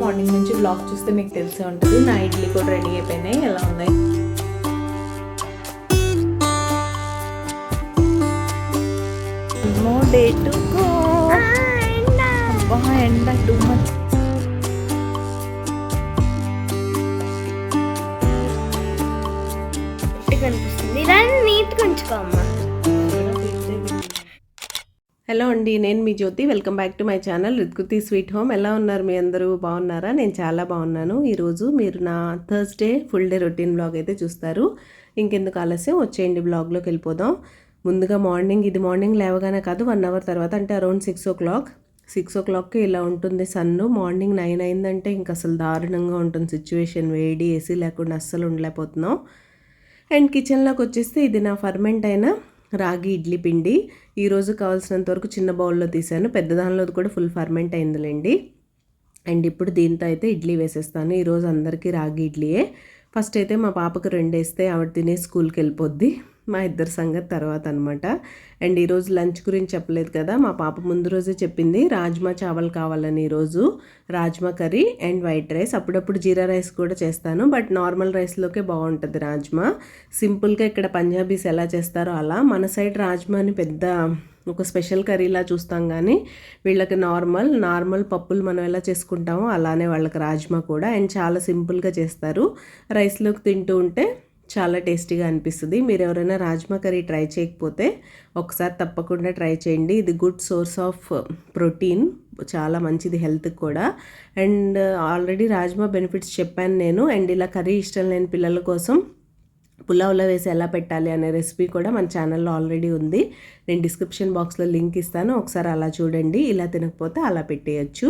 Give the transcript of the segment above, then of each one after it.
Morning నుంచి blog చూస్తే మీకు తెలిసే ఉంటుంది. నా ఇడ్లీ కూడా రెడీ అయిపోయినాయి. ఎలా ఉన్నాయి? More day to go. ఎండ టూ మచ్. కనిపిస్తుంది, నీట్గా ఉంచుకోమ్మా. హలో అండి, నేను మీ Jyothi. Welcome back to my channel Ritkriti sweet home. ఎలా ఉన్నారు మీ అందరూ? బాగున్నారా? నేను చాలా బాగున్నాను. ఈరోజు మీరు నా Thursday full day routine blog అయితే చూస్తారు. ఇంకెందుకు ఆలస్యం, వచ్చేయండి బ్లాగ్లోకి వెళ్ళిపోదాం. ముందుగా మార్నింగ్ లేవగానే కాదు, 1 అవర్ తర్వాత, అంటే అరౌండ్ 6 o'clockకి ఇలా ఉంటుంది సన్ను. మార్నింగ్ 9 అయిందంటే ఇంక అసలు దారుణంగా ఉంటుంది సిచ్యువేషన్. వేడి, ఏసీ లేకుండా అస్సలు ఉండలేకపోతున్నాం. అండ్ కిచెన్లోకి వచ్చేస్తే ఇది నా ఫర్మెంట్ అయిన రాగి ఇడ్లీ పిండి. ఈరోజు కావాల్సినంత వరకు చిన్న బౌల్లో తీసాను, పెద్ద దానిలో కూడా ఫుల్ ఫర్మెంట్ అయిందిలేండి. అండ్ ఇప్పుడు దీంతో అయితే ఇడ్లీ వేసేస్తాను. ఈరోజు అందరికీ రాగి ఇడ్లీయే. ఫస్ట్ అయితే మా పాపకు 2 వేస్తే ఆవిడ తినే స్కూల్కి వెళ్ళిపోద్ది. మా ఇద్దరి సంగతి తర్వాత అనమాట. అండ్ ఈరోజు లంచ్ గురించి చెప్పలేదు కదా, మా పాప ముందు రోజే చెప్పింది రాజ్మా చావల్ కావాలని. ఈరోజు rajma curry and white rice. అప్పుడప్పుడు జీరా రైస్ కూడా చేస్తాను, బట్ నార్మల్ రైస్లోకే బాగుంటుంది రాజ్మా. సింపుల్గా ఇక్కడ పంజాబీస్ ఎలా చేస్తారో అలా. మన సైడ్ రాజ్మాని పెద్ద ఒక స్పెషల్ కర్రీలా చూస్తాం, కానీ వీళ్ళకి నార్మల్ పప్పులు మనం ఎలా చేసుకుంటామో అలానే వాళ్ళకి రాజ్మా కూడా. అండ్ చాలా సింపుల్గా చేస్తారు. రైస్లోకి తింటూ ఉంటే చాలా టేస్టీగా అనిపిస్తుంది. మీరు ఎవరైనా రాజ్మా కర్రీ ట్రై చేయకపోతే ఒకసారి తప్పకుండా ట్రై చేయండి. ఇది గుడ్ సోర్స్ ఆఫ్ ప్రోటీన్, చాలా మంచిది హెల్త్కి కూడా. అండ్ ఆల్రెడీ రాజ్మా బెనిఫిట్స్ చెప్పాను నేను. అండ్ ఇలా కర్రీ ఇష్టం లేని పిల్లల కోసం పులావ్లో వేసి ఎలా పెట్టాలి అనే రెసిపీ కూడా మన ఛానల్లో ఆల్రెడీ ఉంది. నేను డిస్క్రిప్షన్ బాక్స్లో లింక్ ఇస్తాను, ఒకసారి అలా చూడండి. ఇలా తినకపోతే అలా పెట్టేయచ్చు.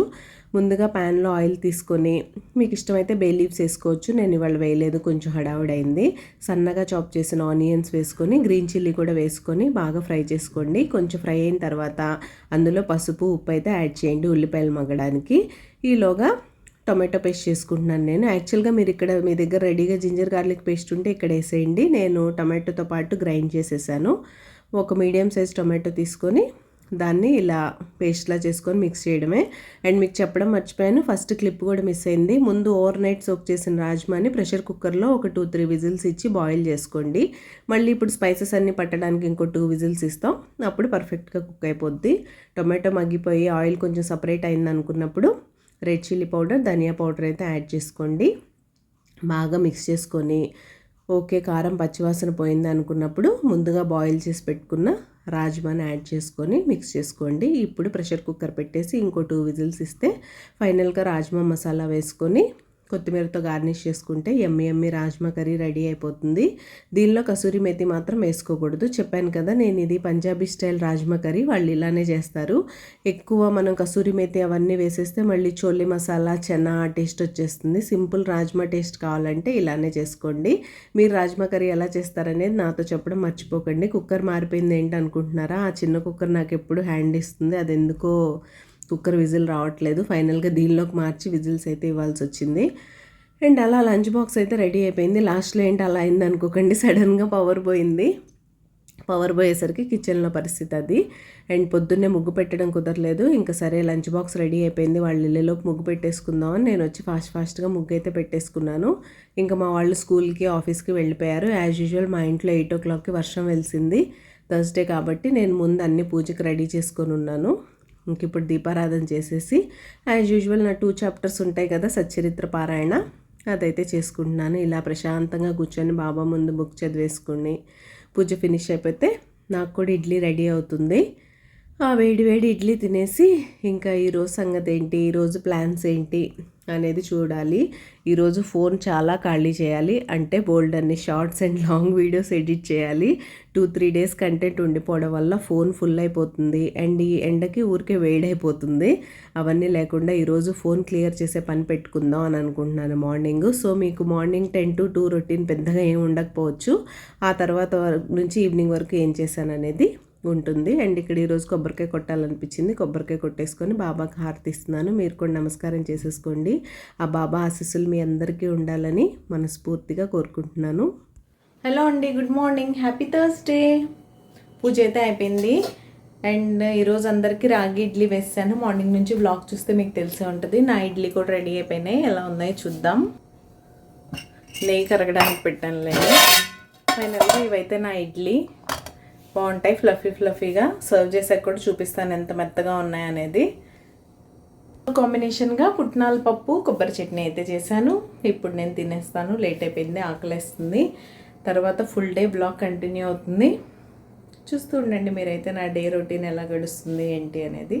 ముందుగా ప్యాన్లో ఆయిల్ తీసుకొని, మీకు ఇష్టమైతే బే లీవ్స్ వేసుకోవచ్చు. నేను ఇవాళ వేయలేదు, కొంచెం హడావుడైంది. సన్నగా చాప్ చేసిన ఆనియన్స్ వేసుకొని, గ్రీన్ చిల్లీ కూడా వేసుకొని బాగా ఫ్రై చేసుకోండి. కొంచెం ఫ్రై అయిన తర్వాత అందులో పసుపు, ఉప్పు అయితే యాడ్ చేయండి ఉల్లిపాయలు మగ్గడానికి. ఈలోగా టొమాటో పేస్ట్ చేసుకుంటున్నాను నేను. యాక్చువల్గా మీ దగ్గర రెడీగా జింజర్ గార్లిక్ పేస్ట్ ఉంటే ఇక్కడ వేసేయండి. నేను టొమాటోతో పాటు గ్రైండ్ చేసేసాను. ఒక మీడియం సైజ్ టొమాటో తీసుకొని దాన్ని ఇలా పేస్ట్లా చేసుకొని మిక్స్ చేయడమే. అండ్ మీకు చెప్పడం మర్చిపోయాను, ఫస్ట్ క్లిప్ కూడా మిస్ అయింది. ముందు ఓవర్ నైట్ సోక్ చేసిన రాజ్మాని ప్రెషర్ కుక్కర్లో ఒక 2-3 విజిల్స్ ఇచ్చి బాయిల్ చేసుకోండి. మళ్ళీ ఇప్పుడు స్పైసెస్ అన్నీ పట్టడానికి ఇంకో 2 విజిల్స్ ఇస్తాం, అప్పుడు పర్ఫెక్ట్గా కుక్ అయిపోద్ది. టొమాటో మగ్గిపోయి ఆయిల్ కొంచెం సపరేట్ అయింది అనుకున్నప్పుడు రెడ్ చిల్లీ పౌడర్, ధనియా పౌడర్ అయితే యాడ్ చేసుకోండి. బాగా మిక్స్ చేసుకొని, ఓకే కారం పచ్చివాసన పోయింది అనుకున్నప్పుడు ముందుగా బాయిల్ చేసి పెట్టుకున్న రాజ్మాని యాడ్ చేసుకొని మిక్స్ చేసుకోండి. ఇప్పుడు ప్రెషర్ కుక్కర్ పెట్టేసి ఇంకో 2 విజిల్స్ ఇస్తే ఫైనల్గా రాజ్మా మసాలా వేసుకొని కొత్తిమీరతో గార్నిష్ చేసుకుంటే యమ్మీ రాజ్మా కర్రీ రెడీ అయిపోతుంది. దీనిలో కసూరి మేతి మాత్రం వేసుకోకూడదు. చెప్పాను కదా, నేను ఇది పంజాబీ స్టైల్ రాజ్మా కర్రీ, వాళ్ళు ఇలానే చేస్తారు. ఎక్కువ మనం కసూరి మేతి అవన్నీ వేసేస్తే మళ్ళీ చోలీ మసాలా, చెనా టేస్ట్ వచ్చేస్తుంది. సింపుల్ రాజ్మా టేస్ట్ కావాలంటే ఇలానే చేసుకోండి. మీరు రాజ్మా కర్రీ ఎలా చేస్తారనేది నాతో చెప్పడం మర్చిపోకండి. కుక్కర్ మారిపోయింది ఏంటి అనుకుంటున్నారా? ఆ చిన్న కుక్కర్ నాకు ఎప్పుడు హ్యాండ్ ఇస్తుంది, అది ఎందుకో కుక్కర్ విజిల్ రావట్లేదు. ఫైనల్గా దీనిలోకి మార్చి విజిల్స్ అయితే ఇవ్వాల్సి వచ్చింది. అండ్ అలా లంచ్ బాక్స్ అయితే రెడీ అయిపోయింది. లాస్ట్లో ఏంటి అలా అయింది అనుకోకండి, సడన్గా పవర్ పోయేసరికి కిచెన్లో పరిస్థితి అది. అండ్ పొద్దున్నే ముగ్గు పెట్టడం కుదరలేదు. ఇంకా సరే లంచ్ బాక్స్ రెడీ అయిపోయింది, వాళ్ళ ఇళ్ళలోకి ముగ్గు పెట్టేసుకుందామని నేను వచ్చి ఫాస్ట్గా ముగ్గు అయితే పెట్టేసుకున్నాను. ఇంకా మా వాళ్ళు స్కూల్కి ఆఫీస్కి వెళ్ళిపోయారు. యాజ్ యూజువల్ మా ఇంట్లో 8 o'clockకి వర్షం వెలిసింది. థర్స్డే కాబట్టి నేను ముందు అన్ని పూజకి రెడీ చేసుకొని ఉన్నాను. ఇంక ఇప్పుడు దీపారాధన చేసేసి యాజ్ యూజువల్ నా 2 chapters ఉంటాయి కదా సచ్చరిత్ర పారాయణ, అదైతే చేసుకుంటున్నాను. ఇలా ప్రశాంతంగా కూర్చొని బాబా ముందు బుక్ చదివేసుకుని పూజ ఫినిష్ అయిపోతే నాకు కూడా ఇడ్లీ రెడీ అవుతుంది. ఆ వేడి ఇడ్లీ తినేసి ఇంకా ఈరోజు సంగతి ఏంటి, ఈరోజు ప్లాన్స్ ఏంటి అనేది చూడాలి. ఈరోజు ఫోన్ చాలా ఖాళీ చేయాలి, అంటే బోల్డ్ అన్ని shorts and long videos edit చేయాలి. 2-3 డేస్ కంటెంట్ ఉండిపోవడం వల్ల ఫోన్ ఫుల్ అయిపోతుంది అండ్ ఈ ఎండకి ఊరికే వేడైపోతుంది. అవన్నీ లేకుండా ఈరోజు ఫోన్ క్లియర్ చేసే పని పెట్టుకుందాం అని అనుకుంటున్నాను మార్నింగ్. సో మీకు మార్నింగ్ 10 to 2 రొటీన్ పెద్దగా ఏం ఉండకపోవచ్చు. ఆ తర్వాత నుంచి ఈవినింగ్ వరకు ఏం చేశాను అనేది ఉంటుంది. అండ్ ఇక్కడ ఈరోజు కొబ్బరికాయ కొట్టాలనిపించింది. కొబ్బరికాయ కొట్టేసుకొని బాబాకి హారతి ఇస్తున్నాను. మీరు కూడా నమస్కారం చేసేసుకోండి. ఆ బాబా ఆశీస్సులు మీ అందరికీ ఉండాలని మనస్ఫూర్తిగా కోరుకుంటున్నాను. హలో అండి, గుడ్ మార్నింగ్, హ్యాపీ థర్స్డే. పూజ అయితే అయిపోయింది అండ్ ఈరోజు అందరికీ రాగి ఇడ్లీ వేసాను. మార్నింగ్ నుంచి బ్లాగ్ చూస్తే మీకు తెలిసే ఉంటుంది. నా ఇడ్లీ కూడా రెడీ అయిపోయినాయి. ఎలా ఉన్నాయో చూద్దాం. నెయ్యి కరగడానికి పెట్టాను లేదు. ఫైనల్గా ఇవైతే నా ఇడ్లీ బాగుంటాయి, ఫ్లఫీగా. సర్వ్ చేసాక కూడా చూపిస్తాను ఎంత మెత్తగా ఉన్నాయనేది. కాంబినేషన్గా పుట్నాల పప్పు కొబ్బరి చట్నీ అయితే చేశాను. ఇప్పుడు నేను తినేస్తాను, లేట్ అయిపోయింది, ఆకలేస్తుంది. తర్వాత ఫుల్ డే బ్లాగ్ కంటిన్యూ అవుతుంది. చూస్తూ ఉండండి మీరైతే నా డే రొటీన్ ఎలా గడుస్తుంది ఏంటి అనేది.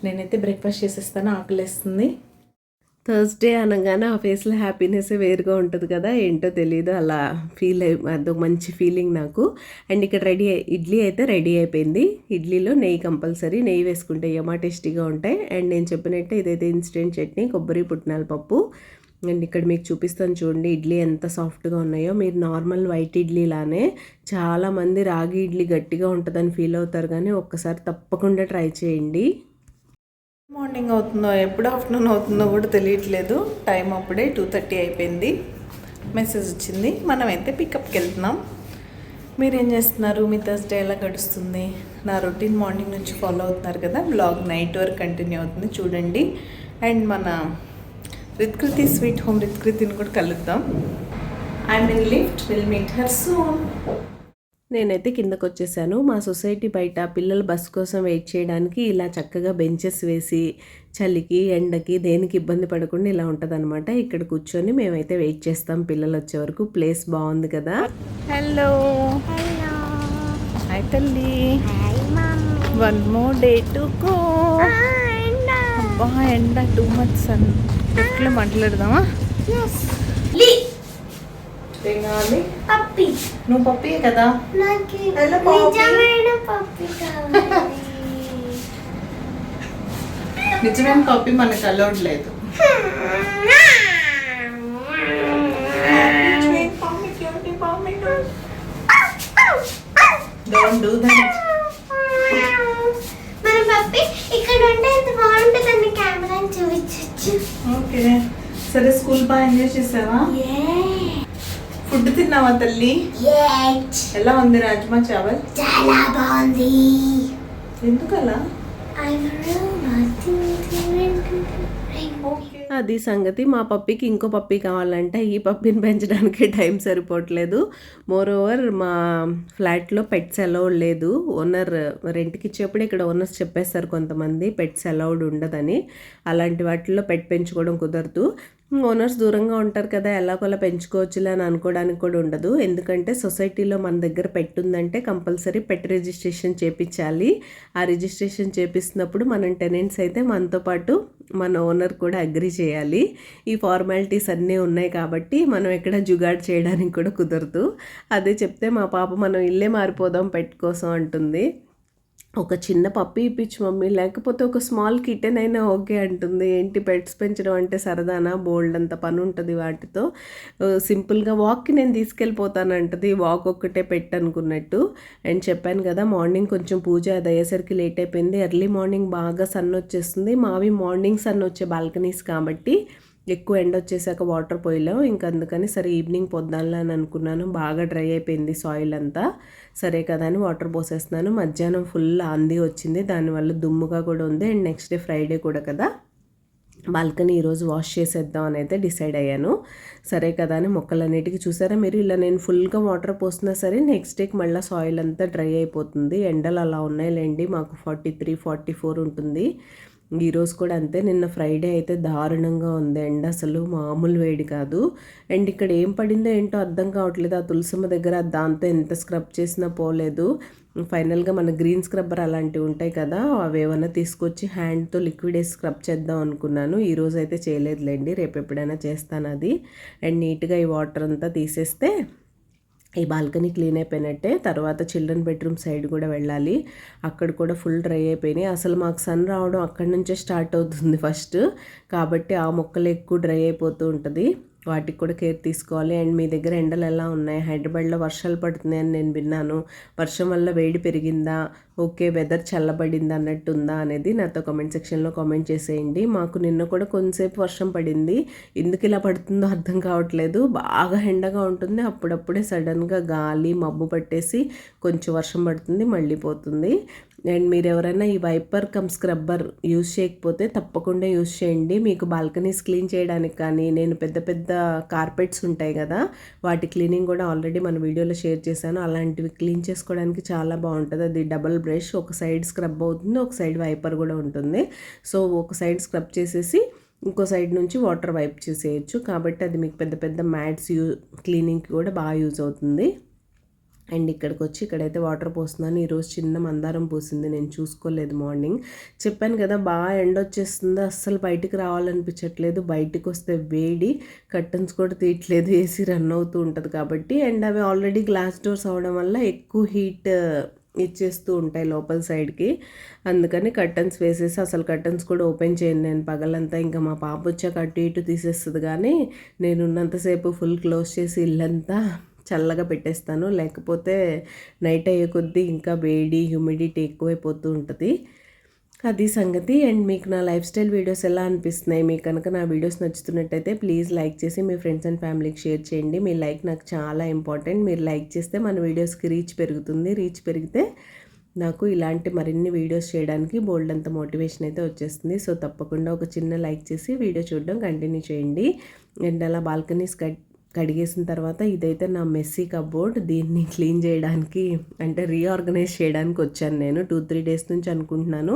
నేనైతే బ్రేక్ఫాస్ట్ చేసేస్తాను, ఆకలేస్తుంది. థర్స్డే అనగానే ఆ ఫేస్లో హ్యాపీనెస్ వేరుగా ఉంటుంది కదా, ఏంటో తెలియదు, అలా అదొక మంచి ఫీలింగ్ నాకు. అండ్ ఇక్కడ ఇడ్లీ అయితే రెడీ అయిపోయింది. ఇడ్లీలో నెయ్యి కంపల్సరీ, నెయ్యి వేసుకుంటే యమా టేస్టీగా ఉంటాయి. అండ్ నేను చెప్పినట్టే ఇదైతే ఇన్స్టెంట్ చట్నీ, కొబ్బరి పుట్నాల పప్పు. అండ్ ఇక్కడ మీకు చూపిస్తాను చూడండి ఇడ్లీ ఎంత సాఫ్ట్గా ఉన్నాయో. మీరు నార్మల్ వైట్ ఇడ్లీ లానే చాలామంది రాగి ఇడ్లీ గట్టిగా ఉంటుందని ఫీల్ అవుతారు, కానీ ఒక్కసారి తప్పకుండా ట్రై చేయండి. మార్నింగ్ అవుతుందో ఎప్పుడు ఆఫ్టర్నూన్ అవుతుందో కూడా తెలియట్లేదు. టైం అప్పుడే 2:30 అయిపోయింది. మెసేజ్ వచ్చింది, మనమైతే పికప్కి వెళ్తున్నాం. మీరేం చేస్తున్నారు? మీ థర్స్డే ఎలా గడుస్తుంది? నా రొటీన్ మార్నింగ్ నుంచి ఫాలో అవుతున్నారు కదా, బ్లాగ్ నైట్ వరకు కంటిన్యూ అవుతుంది చూడండి. అండ్ మన రిత్కృతి స్వీట్ హోమ్ రిత్కృతిని కూడా కలుద్దాం. I'm in lift, will meet her soon. నేనైతే కిందకు వచ్చేసాను. మా సొసైటీ బయట పిల్లల బస్ కోసం వెయిట్ చేయడానికి ఇలా చక్కగా బెంచెస్ వేసి చలికి ఎండకి దేనికి ఇబ్బంది పడకుండా ఇలా ఉంటుందన్నమాట. ఇక్కడ కూర్చొని మేమైతే వెయిట్ చేస్తాం పిల్లలు వచ్చే వరకు. ప్లేస్ బాగుంది కదా. హలో హాయ్ తల్లి, 1 more day to go. అబ్బా ఎండ టూ మచ్ సన్. ఎట్లా మాట్లాడదామా? పప్పి. నువ్వు పప్పియే కదా. నిజమైన పప్పి మనకు అలౌడ్ లేదు. Don't do that. మన పప్పి ఇక్కడ ఉంటే ఎంత బాగుంటుందని కెమెరాని చూపించచ్చు. ఓకే సరే, స్కూల్ బాగా ఎంజాయ్ చేసావా? ఫుడ్ తిన్నావా తల్లి? ఎలా ఉంది రాజ్మా చావల్? చాలా బాగుంది. ఎందుకలా? అది సంగతి. మా పప్పికి ఇంకో పప్పి కావాలంటే ఈ పప్పిని పెంచడానికి టైం సరిపోవట్లేదు. మోరోవర్ మా ఫ్లాట్లో పెట్స్ అలౌడ్ లేదు. ఓనర్ రెంట్కి ఇచ్చేప్పుడు ఇక్కడ ఓనర్స్ చెప్పేస్తారు కొంతమంది పెట్స్ అలౌడ్ ఉండదని. అలాంటి వాటిల్లో పెట్ పెంచుకోవడం కుదరదు. ఓనర్స్ దూరంగా ఉంటారు కదా, ఎలాగోలా పెంచుకోవచ్చులే అని అనుకోవడానికి కూడా ఉండదు. ఎందుకంటే సొసైటీలో మన దగ్గర పెట్ ఉందంటే కంపల్సరీ పెట్ రిజిస్ట్రేషన్ చేయించాలి. ఆ రిజిస్ట్రేషన్ చేపిస్తున్నప్పుడు మనం టెనెంట్స్ అయితే మనతో పాటు మన ఓనర్ కూడా అగ్రి చేయాలి. ఈ ఫార్మాలిటీస్ అన్నీ ఉన్నాయి కాబట్టి మనం ఎక్కడ జుగాడ్ చేయడానికి కూడా కుదరదు. అదే చెప్తే మా పాప మనం ఇల్లే మారిపోదాం పెట్ కోసం అంటుంది. ఒక చిన్న పప్పి ఇప్పించు మమ్మీ, లేకపోతే ఒక స్మాల్ కిటెన్ అయినా ఓకే అంటుంది. ఏంటి పెట్స్ పెంచడం అంటే సరదానా? బోల్డ్ అంత పని ఉంటుంది వాటితో. సింపుల్గా వాక్కి నేను తీసుకెళ్ళిపోతానంటది. వాక్ ఒక్కటే పెట్ అనుకున్నట్టు. అండ్ చెప్పాను కదా మార్నింగ్ కొంచెం పూజ అది అయ్యేసరికి లేట్ అయిపోయింది. ఎర్లీ మార్నింగ్ బాగా సన్ వచ్చేస్తుంది. మావి మార్నింగ్ సన్ వచ్చే బాల్కనీస్ కాబట్టి ఎక్కువ ఎండ వచ్చేసాక వాటర్ పోయలేం. ఇంకా అందుకని సరే ఈవినింగ్ పొద్దాలని అని అనుకున్నాను. బాగా డ్రై అయిపోయింది సాయిల్ అంతా. సరే కదా అని వాటర్ పోసేస్తున్నాను. మధ్యాహ్నం ఫుల్ ఆంది వచ్చింది, దానివల్ల దుమ్ముగా కూడా ఉంది. అండ్ నెక్స్ట్ డే ఫ్రైడే కూడా కదా, బాల్కనీ ఈరోజు వాష్ చేసేద్దాం అని అయితే డిసైడ్ అయ్యాను. సరే కదా అని మొక్కలన్నిటికీ చూసారా మీరు, ఇలా నేను ఫుల్గా వాటర్ పోస్తున్నా సరే నెక్స్ట్ డేకి మళ్ళీ సాయిల్ అంతా డ్రై అయిపోతుంది. ఎండలు అలా ఉన్నాయిలేండి, మాకు 43-44 ఉంటుంది. ఈరోజు కూడా అంతే. నిన్న ఫ్రైడే అయితే దారుణంగా ఉంది ఎండ, అసలు మామూలు వేడి కాదు. అండ్ ఇక్కడ ఏం పడిందో ఏంటో అర్థం కావట్లేదు. ఆ తులసమ్మ దగ్గర దాంతో ఎంత స్క్రబ్ చేసినా పోలేదు. ఫైనల్గా మన గ్రీన్ స్క్రబ్బర్ అలాంటివి ఉంటాయి కదా, అవి ఏమైనా తీసుకొచ్చి హ్యాండ్తో లిక్విడ్ వేసి స్క్రబ్ చేద్దాం అనుకున్నాను. ఈరోజు అయితే చేయలేదులేండి, రేపు ఎప్పుడైనా చేస్తాను అది. అండ్ నీట్గా ఈ వాటర్ అంతా తీసేస్తే ఈ బాల్కనీ క్లీన్ అయిపోయినట్టే. తర్వాత చిల్డ్రన్ బెడ్రూమ్ సైడ్ కూడా వెళ్ళాలి, అక్కడ కూడా ఫుల్ డ్రై అయిపోయినాయి. అసలు మాకు సన్ రావడం అక్కడి నుంచే స్టార్ట్ అవుతుంది ఫస్ట్, కాబట్టి ఆ మొక్కలు ఎక్కువ డ్రై అయిపోతూ ఉంటుంది. వాటికి కూడా కేర్ తీసుకోవాలి. అండ్ మీ దగ్గర ఎండలు ఎలా ఉన్నాయి? హైదరాబాద్లో వర్షాలు పడుతున్నాయని నేను విన్నాను. వర్షం వల్ల వేడి పెరిగిందా, ఓకే వెదర్ చల్లబడిందా అన్నట్టుందా అనేది నాతో కామెంట్ సెక్షన్లో కామెంట్ చేసేయండి. మాకు నిన్న కూడా కొంతసేపు వర్షం పడింది, ఎందుకు ఇలా పడుతుందో అర్థం కావట్లేదు. బాగా ఎండగా ఉంటుంది, అప్పుడప్పుడే సడన్గా గాలి మబ్బు పట్టేసి కొంచెం వర్షం పడుతుంది, మళ్ళీ పోతుంది. అండ్ మీరు ఎవరైనా ఈ వైపర్ కమ్ స్క్రబ్బర్ యూజ్ చేయకపోతే తప్పకుండా యూజ్ చేయండి. మీకు బాల్కనీస్ క్లీన్ చేయడానికి కానీ, నేను పెద్ద పెద్ద కార్పెట్స్ ఉంటాయి కదా, వాటి క్లీనింగ్ కూడా ఆల్రెడీ మన వీడియోలో షేర్ చేశాను. అలాంటివి క్లీన్ చేసుకోవడానికి చాలా బాగుంటుంది. అది డబల్ బ్రష్, ఒక సైడ్ స్క్రబ్ అవుతుంది, ఒక సైడ్ వైపర్ కూడా ఉంటుంది. సో ఒక సైడ్ స్క్రబ్ చేసేసి ఇంకో సైడ్ నుంచి వాటర్ వైప్ చేసేయచ్చు. కాబట్టి అది మీకు పెద్ద పెద్ద మ్యాట్స్ క్లీనింగ్కి కూడా బాగా యూజ్ అవుతుంది. అండ్ ఇక్కడికి వచ్చి ఇక్కడైతే వాటర్ పోస్తున్నాను. ఈరోజు చిన్న మందారం పూసింది, నేను చూసుకోలేదు మార్నింగ్. చెప్పాను కదా బాగా ఎండ వచ్చేస్తుంది, అస్సలు బయటికి రావాలనిపించట్లేదు. బయటికి వస్తే వేడి, కర్టన్స్ కూడా తీయట్లేదు, ఏసీ రన్ అవుతూ ఉంటుంది కాబట్టి. అండ్ అవి ఆల్రెడీ గ్లాస్ డోర్స్ అవడం వల్ల ఎక్కువ హీట్ ఇచ్చేస్తూ ఉంటాయి లోపల సైడ్కి. అందుకని కర్టన్స్ వేసేసి, అసలు కర్టన్స్ కూడా ఓపెన్ చేయను నేను పగలంతా. ఇంకా మా పాప వచ్చాక అటు ఇటు తీసేస్తుంది, కానీ నేను ఉన్నంతసేపు ఫుల్ క్లోజ్ చేసి ఇల్లంతా చల్లగా పెట్టేస్తాను. లేకపోతే నైట్ అయ్యే కొద్దీ ఇంకా వేడి, హ్యూమిడిటీ ఎక్కువైపోతూ ఉంటుంది. అది సంగతి. అండ్ మీకు నా లైఫ్ స్టైల్ వీడియోస్ ఎలా అనిపిస్తున్నాయి? మీకు కనుక నా వీడియోస్ నచ్చుతున్నట్టయితే ప్లీజ్ లైక్ చేసి మీ ఫ్రెండ్స్ అండ్ ఫ్యామిలీకి షేర్ చేయండి. మీ లైక్ నాకు చాలా ఇంపార్టెంట్. మీరు లైక్ చేస్తే మన వీడియోస్కి రీచ్ పెరుగుతుంది. రీచ్ పెరిగితే నాకు ఇలాంటి మరిన్ని వీడియోస్ చేయడానికి బోల్డ్ అంత మోటివేషన్ అయితే వచ్చేస్తుంది. సో తప్పకుండా ఒక చిన్న లైక్ చేసి వీడియో చూడడం కంటిన్యూ చేయండి. అండ్ అలా బాల్కనీస్ కడిగేసిన తర్వాత ఇదైతే నా మెస్సీ కబోర్డ్. దీన్ని క్లీన్ చేయడానికి అంటే రీఆర్గనైజ్ చేయడానికి వచ్చాను నేను. 2-3 డేస్ నుంచి అనుకుంటున్నాను.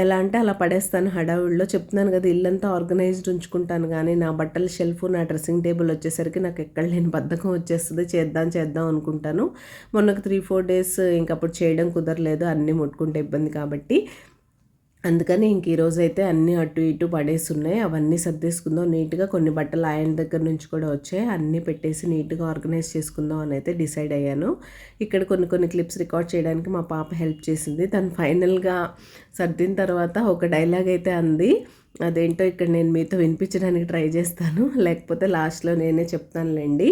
ఎలా అంటే అలా పడేస్తాను హడావుడిలో. చెప్తున్నాను కదా ఇల్లంతా ఆర్గనైజ్డ్ ఉంచుకుంటాను, కానీ నా బట్టల షెల్ఫ్, నా డ్రెస్సింగ్ టేబుల్ వచ్చేసరికి నాకు ఎక్కడ లేని బద్ధకం వచ్చేస్తుంది. చేద్దాం అనుకుంటాను. మొన్నకు 3-4 డేస్ ఇంకప్పుడు చేయడం కుదరలేదు, అన్నీ ముట్టుకుంటే ఇబ్బంది కాబట్టి. అందుకని ఇంక ఈరోజు అయితే అన్నీ అటు ఇటు పడేసి ఉన్నాయి, అవన్నీ సర్దేసుకుందాం నీట్గా. కొన్ని బట్టలు ఆయన దగ్గర నుంచి కూడా వచ్చాయి, అన్నీ పెట్టేసి నీట్గా ఆర్గనైజ్ చేసుకుందాం అని అయితే డిసైడ్ అయ్యాను. ఇక్కడ కొన్ని క్లిప్స్ రికార్డ్ చేయడానికి మా పాప హెల్ప్ చేసింది. తను ఫైనల్గా సర్దిన తర్వాత ఒక డైలాగ్ అయితే అంది. అదేంటో ఇక్కడ నేను మీతో వినిపించడానికి ట్రై చేస్తాను, లేకపోతే లాస్ట్లో నేనే చెప్తానులేండి.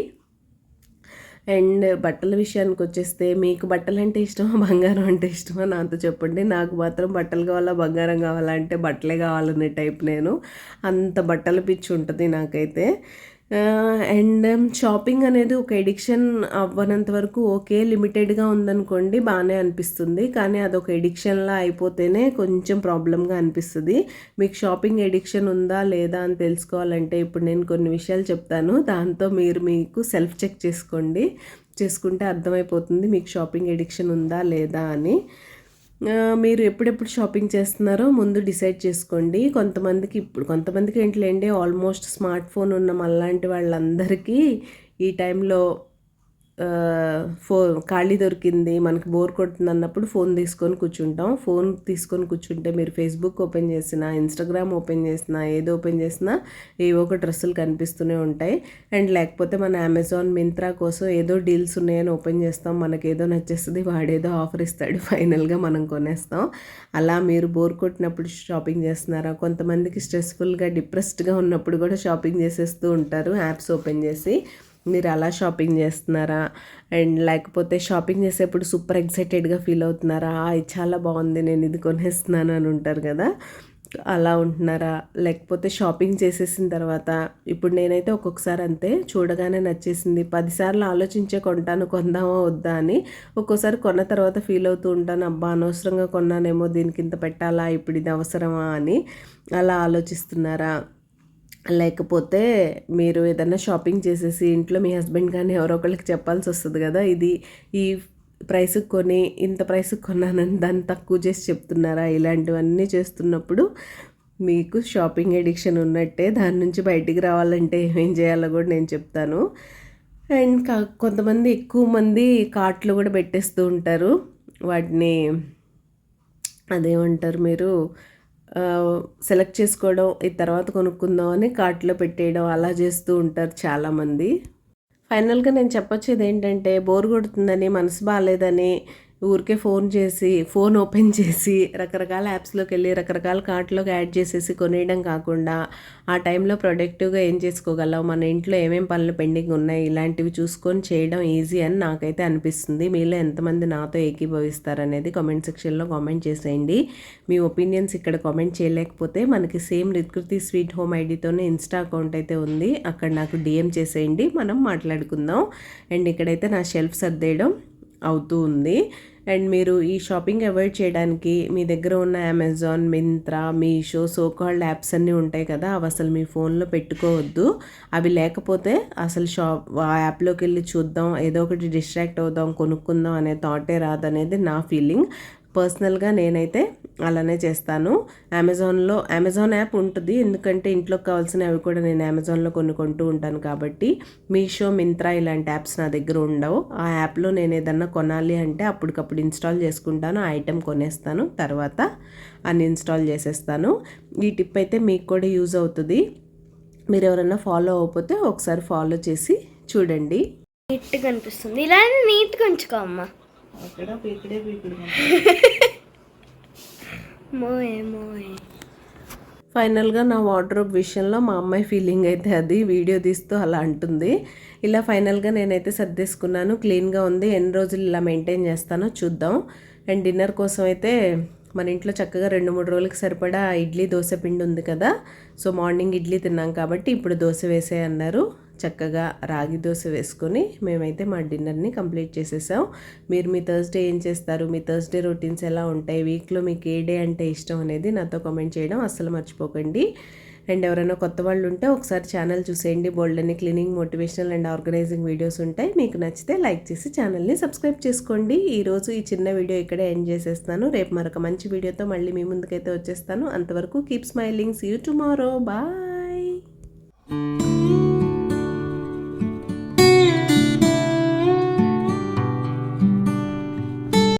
అండ్ బట్టల విషయానికి వచ్చేస్తే, మీకు బట్టలు అంటే ఇష్టమా, బంగారం అంటే ఇష్టమా నాతో చెప్పండి. నాకు మాత్రం బట్టలు కావాలా, బంగారం కావాలా అంటే బట్టలే కావాలనే టైప్ నేను. అంత బట్టల పిచ్చి ఉంటుంది నాకైతే. అండ్ షాపింగ్ అనేది ఒక ఎడిక్షన్ అవ్వనంత వరకు ఓకే, లిమిటెడ్గా ఉందనుకోండి బాగానే అనిపిస్తుంది. కానీ అదొక ఎడిక్షన్లా అయిపోతేనే కొంచెం ప్రాబ్లంగా అనిపిస్తుంది. మీకు షాపింగ్ ఎడిక్షన్ ఉందా లేదా అని తెలుసుకోవాలంటే ఇప్పుడు నేను కొన్ని విషయాలు చెప్తాను, దాంతో మీకు సెల్ఫ్ చెక్ చేసుకుంటే అర్థమైపోతుంది మీకు షాపింగ్ ఎడిక్షన్ ఉందా లేదా అని. మీరు ఎప్పుడెప్పుడు షాపింగ్ చేస్తున్నారో ముందు డిసైడ్ చేసుకోండి. కొంతమందికి ఏంటిలేండి, ఆల్మోస్ట్ స్మార్ట్ ఫోన్ ఉన్న మళ్ళాంటి వాళ్ళందరికీ ఈ టైంలో ఖాళీ దొరికింది, మనకి బోర్ కొడుతుంది అన్నప్పుడు ఫోన్ తీసుకొని కూర్చుంటే మీరు ఫేస్బుక్ ఓపెన్ చేసినా, ఇన్స్టాగ్రామ్ ఓపెన్ చేసినా, ఏదో ఓపెన్ చేసినా ఏవో ఒక డ్రెస్సులు కనిపిస్తూనే ఉంటాయి. అండ్ లేకపోతే మన అమెజాన్, మింత్రా కోసం ఏదో డీల్స్ ఉన్నాయని ఓపెన్ చేస్తాం, మనకి ఏదో నచ్చేస్తుంది, వాడేదో ఆఫర్ ఇస్తాడు, ఫైనల్గా మనం కొనేస్తాం. అలా మీరు బోర్ కొట్టినప్పుడు షాపింగ్ చేస్తున్నారా? కొంతమందికి స్ట్రెస్ఫుల్గా, డిప్రెస్డ్గా ఉన్నప్పుడు కూడా షాపింగ్ చేసేస్తూ ఉంటారు యాప్స్ ఓపెన్ చేసి. మీరు అలా షాపింగ్ చేస్తున్నారా? అండ్ లేకపోతే షాపింగ్ చేసేప్పుడు సూపర్ ఎక్సైటెడ్గా ఫీల్ అవుతున్నారా? ఇది చాలా బాగుంది, నేను ఇది కొనేస్తున్నాను అని ఉంటారు కదా, అలా ఉంటున్నారా? లేకపోతే షాపింగ్ చేసేసిన తర్వాత, ఇప్పుడు నేనైతే ఒక్కొక్కసారి అంతే, చూడగానే నచ్చేసింది 10 సార్లు ఆలోచించే కొందామా వద్దా అని. ఒక్కోసారి కొన్న తర్వాత ఫీల్ అవుతూ ఉంటాను, అబ్బా అనవసరంగా కొన్నానేమో, దీనికి ఇంత పెట్టాలా, ఇప్పుడు ఇది అవసరమా అని. అలా ఆలోచిస్తున్నారా? లేకపోతే మీరు ఏదన్నా షాపింగ్ చేసేసి ఇంట్లో మీ హస్బెండ్ కానీ ఎవరో ఒకళ్ళకి చెప్పాల్సి వస్తుంది కదా, ఈ ప్రైస్కి కొని ఇంత ప్రైస్కి కొన్నానని దాన్ని తక్కువ చేసి చెప్తున్నారా? ఇలాంటివన్నీ చేస్తున్నప్పుడు మీకు షాపింగ్ ఎడిక్షన్ ఉన్నట్టే. దాని నుంచి బయటికి రావాలంటే ఏమేం చేయాలో కూడా నేను చెప్తాను. అండ్ కొంతమంది ఎక్కువ మంది కార్ట్లు కూడా పెట్టేస్తూ ఉంటారు. వాటిని అదేమంటారు మీరు, సెలెక్ట్ చేసుకోవడం, ఈ తర్వాత కొనుక్కుందాం అని కార్ట్లో పెట్టేయడం అలా చేస్తూ ఉంటారు చాలామంది. ఫైనల్గా నేను చెప్పొచ్చేది ఏంటంటే, బోర్ కొడుతుందని, మనసు బాగాలేదని ఊరికే ఫోన్ ఓపెన్ చేసి రకరకాల యాప్స్లోకి వెళ్ళి రకరకాల కార్ట్లోకి యాడ్ చేసేసి కొనేయడం కాకుండా, ఆ టైంలో ప్రొడక్టివ్గా ఏం చేసుకోగలం, మన ఇంట్లో ఏమేం పనులు పెండింగ్ ఉన్నాయి, ఇలాంటివి చూసుకొని చేయడం ఈజీ అని నాకైతే అనిపిస్తుంది. మీలో ఎంతమంది నాతో ఏకీభవిస్తారనేది కామెంట్ సెక్షన్లో కామెంట్ చేసేయండి. మీ ఒపీనియన్స్ ఇక్కడ కామెంట్ చేయలేకపోతే మనకి సేమ్ రిత్కృతి స్వీట్ హోమ్ ఐడితోనే ఇన్స్టా అకౌంట్ అయితే ఉంది, అక్కడ నాకు డిఎం చేసేయండి, మనం మాట్లాడుకుందాం. అండ్ ఇక్కడైతే నా షెల్ఫ్ సర్దేయడం అవుతూ ఉంది. అండ్ మీరు ఈ షాపింగ్ అవాయిడ్ చేయడానికి మీ దగ్గర ఉన్న Amazon, Myntra, Meesho, so called apps అన్నీ ఉంటాయి కదా, అవి అసలు మీ ఫోన్లో పెట్టుకోవద్దు. అవి లేకపోతే అసలు ఆ యాప్లోకి వెళ్ళి చూద్దాం, ఏదో ఒకటి డిస్ట్రాక్ట్ అవుదాం, కొనుక్కుందాం అనే థాటే రాదనేది నా ఫీలింగ్. పర్సనల్గా నేనైతే అలానే చేస్తాను. అమెజాన్ యాప్ ఉంటుంది, ఎందుకంటే ఇంట్లోకి కావాల్సినవి అవి కూడా నేను అమెజాన్లో కొంటూ ఉంటాను కాబట్టి. మీషో, మింత్రా ఇలాంటి యాప్స్ నా దగ్గర ఉండవు. ఆ యాప్లో నేను ఏదన్నా కొనాలి అంటే అప్పటికప్పుడు ఇన్స్టాల్ చేసుకుంటాను, ఆ ఐటెం కొనేస్తాను, తర్వాత అన్ఇన్స్టాల్ చేసేస్తాను. ఈ టిప్ అయితే మీకు కూడా యూజ్ అవుతుంది. మీరు ఎవరైనా ఫాలో అవ్వకపోతే ఒకసారి ఫాలో చేసి చూడండి. నీట్గా అనిపిస్తుంది, ఇలా నీట్గా ఉంచుకో అమ్మ. ఫైనల్గా నా వార్డ్రోబ్ విషయంలో మా అమ్మాయి ఫీలింగ్ అయితే అది వీడియో తీస్తూ అలా అంటుంది. ఇలా ఫైనల్గా నేనైతే సర్దేసుకున్నాను, క్లీన్గా ఉంది. ఎన్ని రోజులు ఇలా మెయింటైన్ చేస్తానో చూద్దాం. అండ్ డిన్నర్ కోసం అయితే మన ఇంట్లో చక్కగా 2-3 రోజులకి సరిపడా ఇడ్లీ దోశ పిండి ఉంది కదా, సో మార్నింగ్ ఇడ్లీ తిన్నాం కాబట్టి ఇప్పుడు దోశ వేసే అన్నారు. చక్కగా రాగి దోశ వేసుకొని మేమైతే మా డిన్నర్ని కంప్లీట్ చేసేసాం. మీరు మీ థర్స్డే ఏం చేస్తారు, మీ థర్స్డే రొటీన్స్ ఎలా ఉంటాయి, వీక్లో మీకు ఏ డే అంటే ఇష్టం అనేది నాతో కామెంట్ చేయడం అస్సలు మర్చిపోకండి. అండ్ ఎవరైనా కొత్త వాళ్ళు ఉంటే ఒకసారి ఛానల్ చూసేయండి, బోల్డన్ని cleaning, motivational and organizing videos ఉంటాయి. మీకు నచ్చితే లైక్ చేసి ఛానల్ని సబ్స్క్రైబ్ చేసుకోండి. ఈరోజు ఈ చిన్న వీడియో ఇక్కడే ఎండ్ చేసేస్తాను. రేపు మరొక మంచి వీడియోతో మళ్ళీ మీ ముందుకైతే వచ్చేస్తాను. అంతవరకు keep smiling, see you tomorrow, bye.